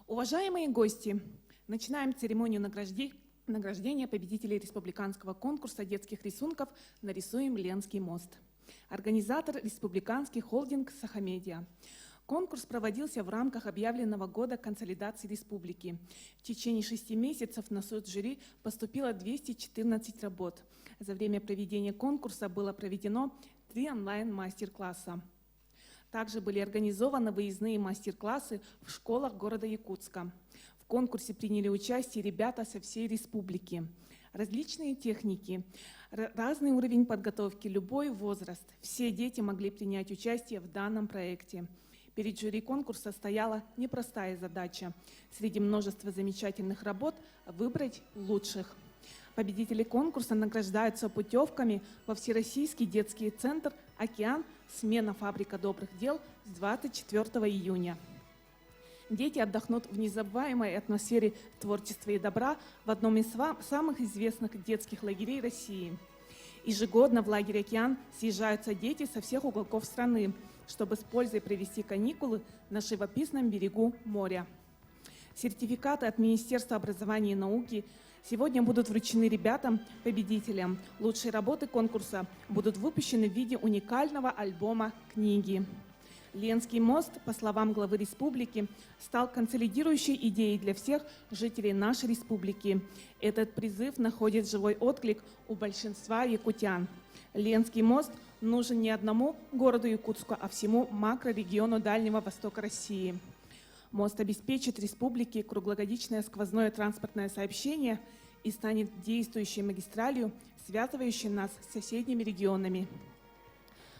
Уважаемые гости, начинаем церемонию награждения победителей республиканского конкурса детских рисунков «Нарисуем Ленский мост». Организатор – республиканский холдинг «Сахамедиа». Конкурс проводился в рамках объявленного года консолидации республики. В течение 6 месяцев на суд жюри поступило 214 работ. За время проведения конкурса было проведено 3 онлайн-мастер-класса. Также были организованы выездные мастер-классы в школах города Якутска. В конкурсе приняли участие ребята со всей республики. Различные техники, разный уровень подготовки, любой возраст. Все дети могли принять участие в данном проекте. Перед жюри конкурса стояла непростая задача среди множества замечательных работ выбрать лучших. Победители конкурса награждаются путевками во Всероссийский детский центр «Океан. Смена. Фабрика добрых дел» с 24 июня. Дети отдохнут в незабываемой атмосфере творчества и добра в одном из самых известных детских лагерей России. Ежегодно в лагерь «Океан» съезжаются дети со всех уголков страны, чтобы с пользой провести каникулы на живописном берегу моря. Сертификаты от Министерства образования и науки сегодня будут вручены ребятам-победителям. Лучшие работы конкурса будут выпущены в виде уникального альбома книги. Ленский мост, по словам главы республики, стал консолидирующей идеей для всех жителей нашей республики. Этот призыв находит живой отклик у большинства якутян. Ленский мост нужен не одному городу Якутску, а всему макрорегиону Дальнего Востока России. Мост обеспечит республике круглогодичное сквозное транспортное сообщение и станет действующей магистралью, связывающей нас с соседними регионами.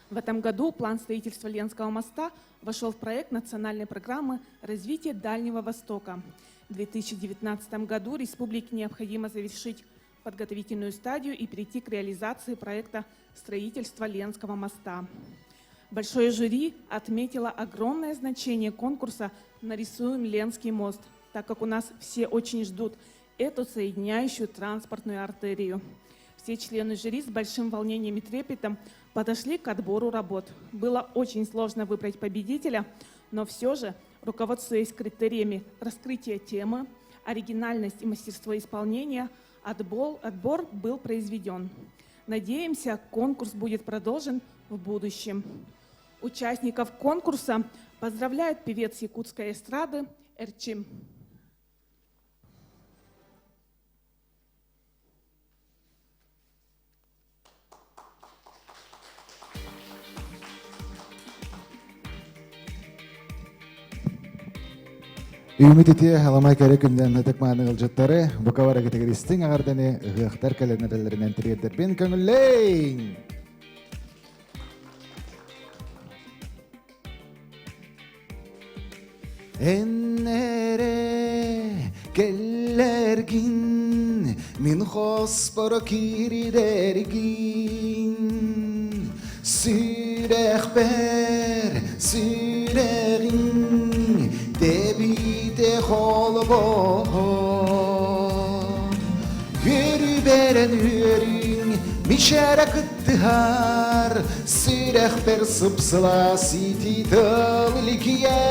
В этом году план строительства Ленского моста вошел в проект национальной программы развития Дальнего Востока. В 2019 году республике необходимо завершить подготовительную стадию и перейти к реализации проекта строительства Ленского моста. Большое жюри отметило огромное значение конкурса «Нарисуем Ленский мост», так как у нас все очень ждут эту соединяющую транспортную артерию. Все члены жюри с большим волнением и трепетом подошли к отбору работ. Было очень сложно выбрать победителя, но все же, руководствуясь критериями раскрытия темы, оригинальность и мастерство исполнения, отбор был произведен. Надеемся, конкурс будет продолжен в будущем. Участников конкурса поздравляет певец якутской эстрады Эрчим. Үмітете аламай кәрекінден ұтықманың ұлжыттары бұқавары кітігірістің ағарданы ұғықтар кәлінірілерінен тіргеддербен көңілейн. Эннере келлергин мин хоспоро киридергин сүрәхбер сүрәгин дебите холбо Гөрберен үрин мишәрәк ыттыхар сүрәхбер сыпсыла сити тылликияр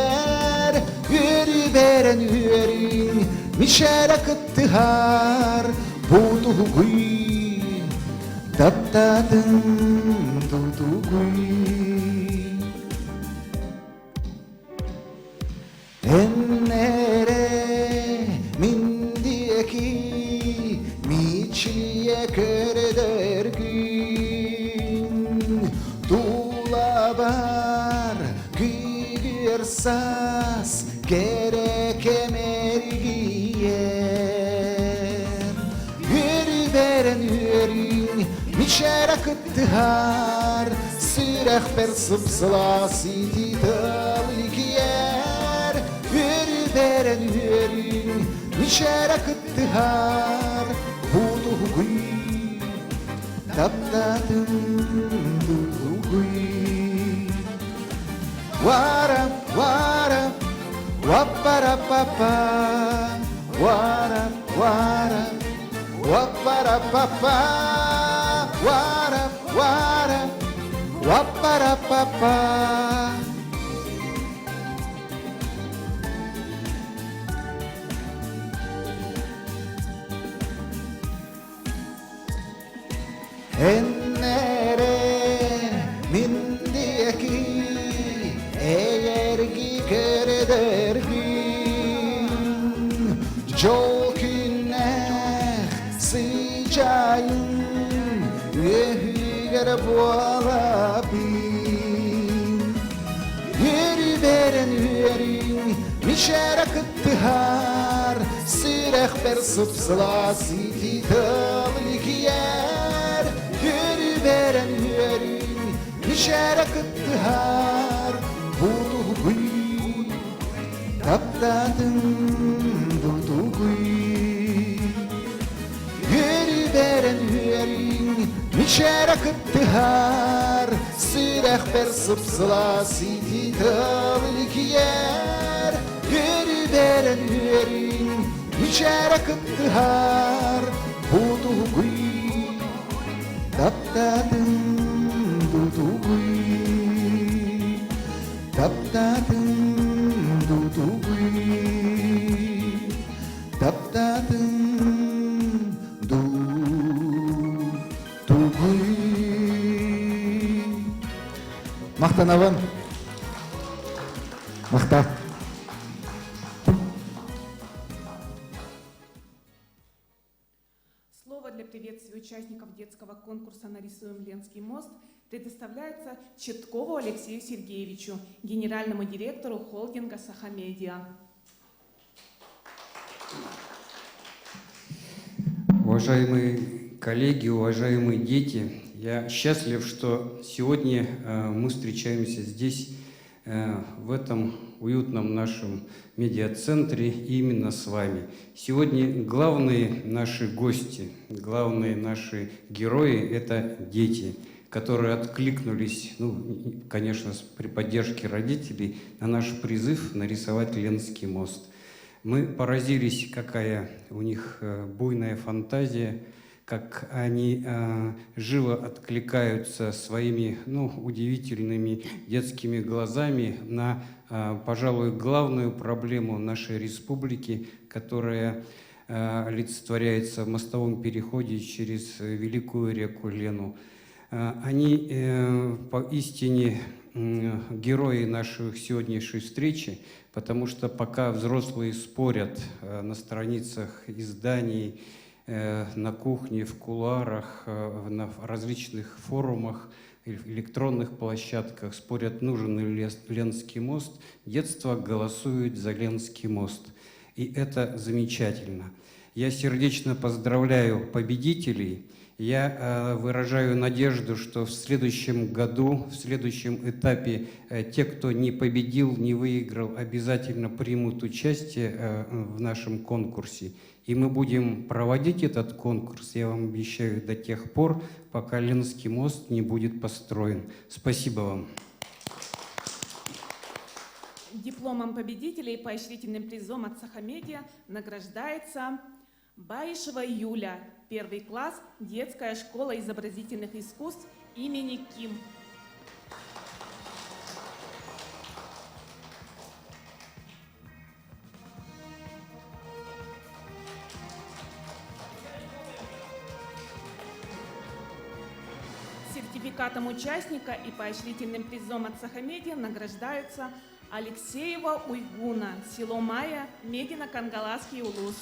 Гөрберен үрин мишәрәк ыттыхар бутугуй таптадын тутугуй Эннере миндеки мичие көрдергин Тулабар күйгірсас керек емергиер Үрберін үрін мишәрәк ыттыхар Сүрәх бір сыпсыла сити тылликияр Үрберін үрін мишәрәк ыттыхар Бутугуй таптадын тутугуй Вара, вара, ваппара-папа Вара, вара, ваппара-папа Вара, вара, ваппара-папа Eki Eğergi keredergin Jol güneh sıcayın Ehiger bualabin Yeri veren yerin Mişerak ıttihar Sirek ber sıpsılası Titalik yer Yeri veren yerin Mişerak ıttihar Buduh gıy Taptadın Buduh gıy Yeri veren yerin Mişerak ıttihar Sirek ber sıpsılası Titalik yer Yeri veren yerin Mişerak ıttihar Buduh gıy Taptadın Buduh gıy Taptadın Buduh gıy Taptadın Buduh gıy Мақтанабын. Мақта. Слово для приветствия участников детского конкурса «Нарисуем Ленский мост» предоставляется Черткову Алексею Сергеевичу, генеральному директору холдинга «Сахамедиа». Уважаемые коллеги, уважаемые дети, я счастлив, что сегодня мы встречаемся здесь, в этом уютном нашем медиацентре, именно с вами. Сегодня главные наши гости, главные наши герои – это дети, которые откликнулись, конечно, при поддержке родителей, на наш призыв нарисовать Ленский мост. Мы поразились, какая у них буйная фантазия, как они живо откликаются своими удивительными детскими глазами на, пожалуй, главную проблему нашей республики, которая олицетворяется в мостовом переходе через великую реку Лену. Они поистине герои нашей сегодняшней встречи, потому что пока взрослые спорят на страницах изданий, на кухне, в кулуарах, на различных форумах, электронных площадках, спорят, нужен ли Ленский мост, детство голосует за Ленский мост. И это замечательно. Я сердечно поздравляю победителей. Я выражаю надежду, что в следующем году, в следующем этапе те, кто не победил, не выиграл, обязательно примут участие в нашем конкурсе. И мы будем проводить этот конкурс, я вам обещаю, до тех пор, пока Ленский мост не будет построен. Спасибо вам. Дипломом победителей и поощрительным призом от Сахамедиа награждается Баишева Юля, 1 класс, детская школа изобразительных искусств имени Ким. Сертификатом участника и поощрительным призом от Сахамедиа награждаются Алексеева Уйгуна, село Майя, Медино-Кангаласский улус.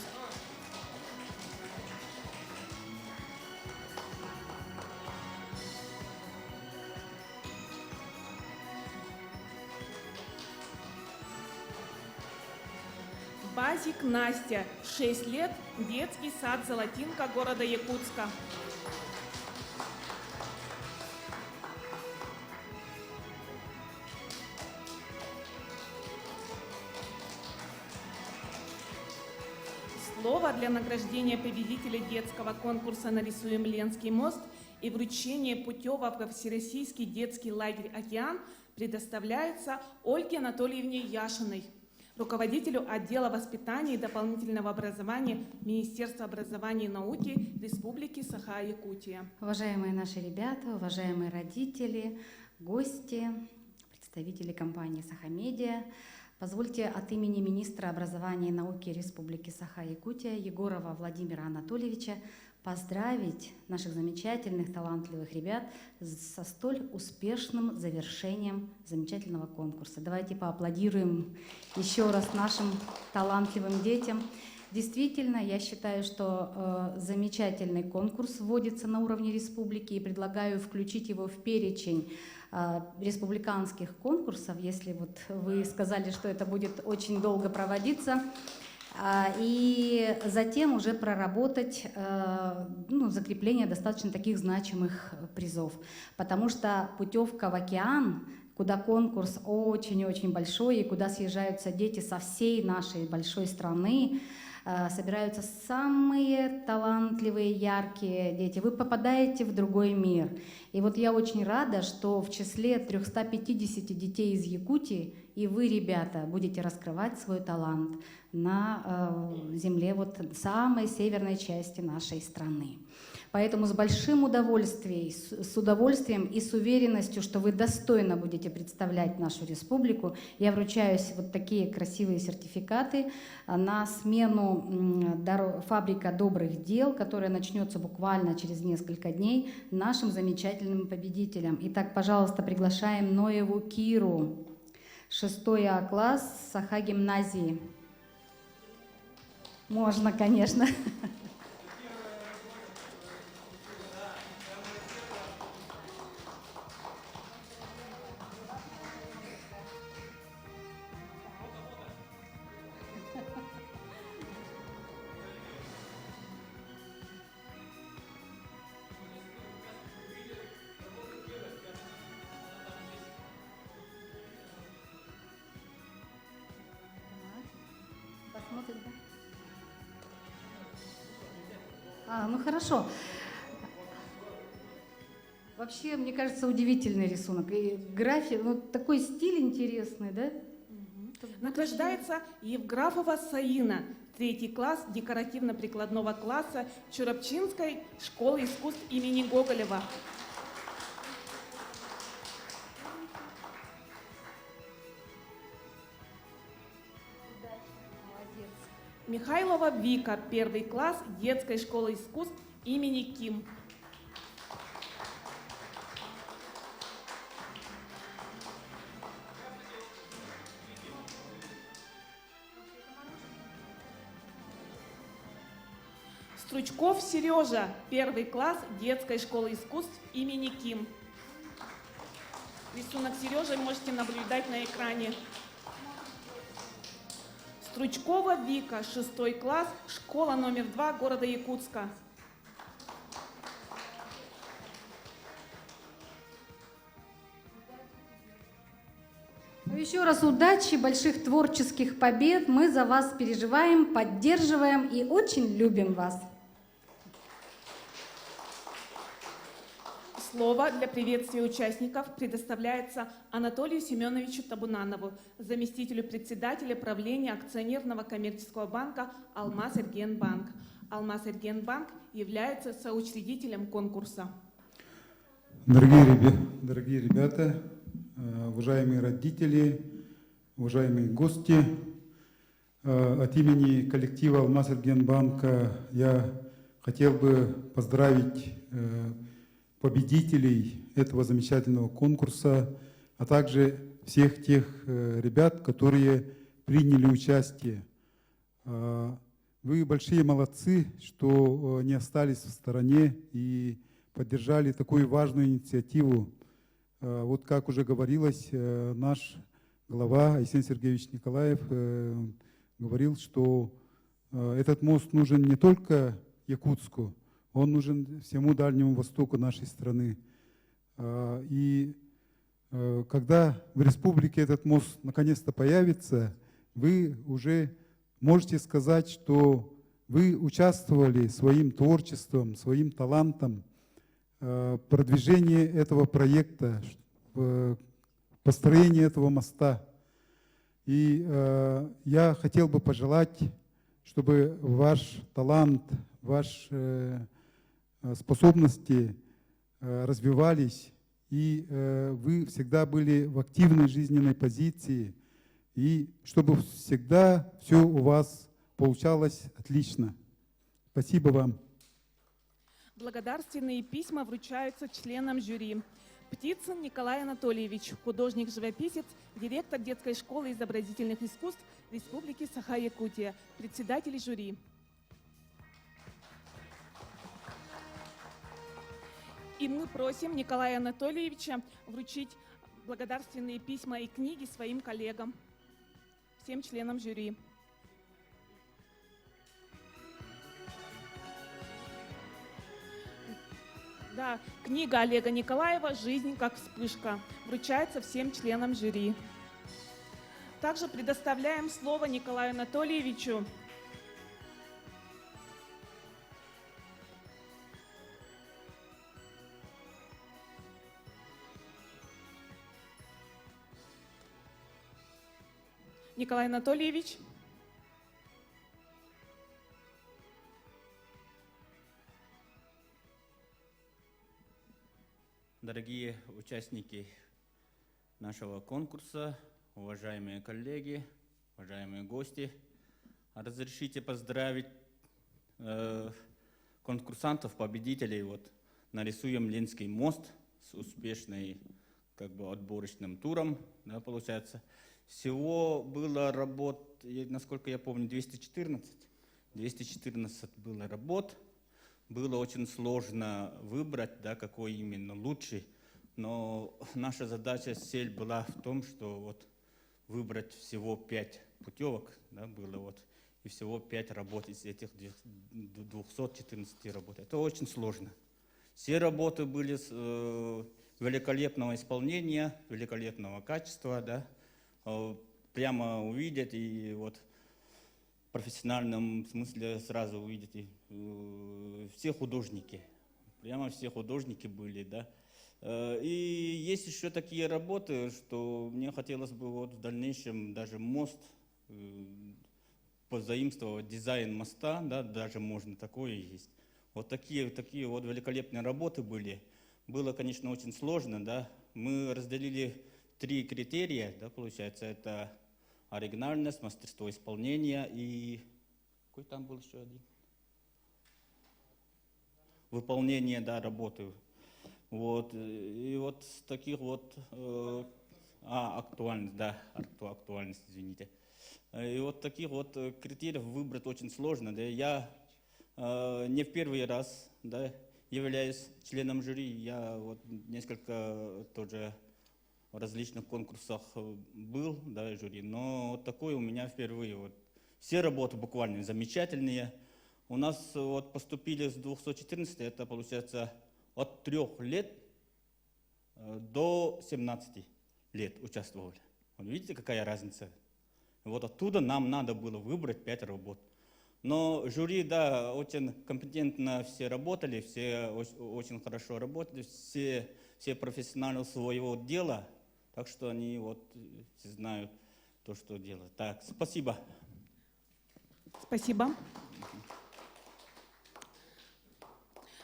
Базик Настя, 6 лет, детский сад «Золотинка» города Якутска. Слово для награждения победителя детского конкурса «Нарисуем Ленский мост» и вручения путевок во Всероссийский детский лагерь «Океан» предоставляется Ольге Анатольевне Яшиной, руководителю отдела воспитания и дополнительного образования Министерства образования и науки Республики Саха-Якутия. Уважаемые наши ребята, уважаемые родители, гости, представители компании «Сахамедиа», позвольте от имени министра образования и науки Республики Саха-Якутия Егорова Владимира Анатольевича поздравить наших замечательных, талантливых ребят со столь успешным завершением замечательного конкурса. Давайте поаплодируем еще раз нашим талантливым детям. Действительно, я считаю, что замечательный конкурс вводится на уровне республики и предлагаю включить его в перечень республиканских конкурсов, если вот вы сказали, что это будет очень долго проводиться, и затем уже проработать закрепление достаточно таких значимых призов, потому что путевка в океан, куда конкурс очень-очень большой и куда съезжаются дети со всей нашей большой страны, собираются самые талантливые, яркие дети. Вы попадаете в другой мир. И вот я очень рада, что в числе 350 детей из Якутии и вы, ребята, будете раскрывать свой талант на земле вот самой северной части нашей страны. Поэтому с большим удовольствием, с удовольствием и с уверенностью, что вы достойно будете представлять нашу республику, я вручаю вот такие красивые сертификаты на смену «Фабрика добрых дел», которая начнется буквально через несколько дней, нашим замечательным победителям. Итак, пожалуйста, приглашаем Ноеву Киру, 6 класс Саха-гимназии. Можно, конечно. Посмотрим, да? Ну хорошо. Вообще, мне кажется, удивительный рисунок. И график, такой стиль интересный, да? Награждается Евграфова Саина, 3 класс декоративно-прикладного класса Чурапчинской школы искусств имени Гоголева. Михайлова Вика, 1 класс детской школы искусств имени Ким. Стручков Сережа, 1 класс детской школы искусств имени Ким. Рисунок Сережи можете наблюдать на экране. Стручкова Вика, 6 класс, школа номер 2 города Якутска. Еще раз удачи, больших творческих побед. Мы за вас переживаем, поддерживаем и очень любим вас. Слово для приветствия участников предоставляется Анатолию Семеновичу Табунанову, заместителю председателя правления акционерного коммерческого банка «Алмаз-Эргенбанк». «Алмаз-Эргенбанк» является соучредителем конкурса. Дорогие ребята, уважаемые родители, уважаемые гости, от имени коллектива «Алмаз-Эргенбанка» я хотел бы поздравить победителей этого замечательного конкурса, а также всех тех ребят, которые приняли участие. Вы большие молодцы, что не остались в стороне и поддержали такую важную инициативу. Вот как уже говорилось, наш глава Айсен Сергеевич Николаев говорил, что этот мост нужен не только Якутску, он нужен всему Дальнему Востоку нашей страны. И когда в республике этот мост наконец-то появится, вы уже можете сказать, что вы участвовали своим творчеством, своим талантом в продвижении этого проекта, в построении этого моста. И я хотел бы пожелать, чтобы ваш талант, ваши способности развивались, и вы всегда были в активной жизненной позиции, и чтобы всегда все у вас получалось отлично. Спасибо вам. Благодарственные письма вручаются членам жюри. Птицын Николай Анатольевич, художник-живописец, директор детской школы изобразительных искусств Республики Саха-Якутия, председатель жюри. И мы просим Николая Анатольевича вручить благодарственные письма и книги своим коллегам, всем членам жюри. Да, книга Олега Николаева «Жизнь как вспышка» вручается всем членам жюри. Также предоставляем слово Николаю Анатольевичу. Николай Анатольевич. Дорогие участники нашего конкурса, уважаемые коллеги, уважаемые гости, разрешите поздравить конкурсантов, победителей. Вот нарисуем Ленский мост с успешным отборочным туром, да, получается. Всего было работ, насколько я помню, 214. 214 было работ. Было очень сложно выбрать, да, какой именно лучший, но наша задача, цель была в том, что вот выбрать всего 5 путевок, да, было вот, и всего 5 работ из этих 214 работ. Это очень сложно. Все работы были великолепного исполнения, великолепного качества, да, прямо увидеть и вот в профессиональном смысле сразу увидите все художники, прямо все художники были, да. И есть еще такие работы, что мне хотелось бы вот в дальнейшем даже мост позаимствовать, дизайн моста, да, даже можно, такое есть. Вот такие вот великолепные работы были. Было, конечно, очень сложно, да. Мы разделили 3 критерия, да, получается, это оригинальность, мастерство исполнения и какой там был еще один? Выполнение, да, работы. Вот. И вот с таких вот актуальность, да, актуальность, извините. И вот таких вот критериев выбрать очень сложно. Да. Я не в первый раз, да, являюсь членом жюри. Я вот несколько тоже в различных конкурсах был, да, жюри, но вот такое у меня впервые. Вот. Все работы буквально замечательные. У нас вот поступили с 214, это получается от 3 лет до 17 лет участвовали. Вот видите, какая разница? Вот оттуда нам надо было выбрать 5 работ. Но жюри, да, очень компетентно все работали, все очень хорошо работали, все профессионалы своего дела. Так что они вот все знают то, что делать. Так, спасибо. Спасибо.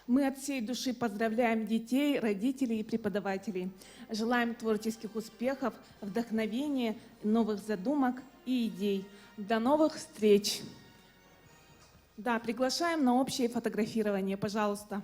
Мы от всей души поздравляем детей, родителей и преподавателей. Желаем творческих успехов, вдохновения, новых задумок и идей. До новых встреч! Да, приглашаем на общее фотографирование, пожалуйста.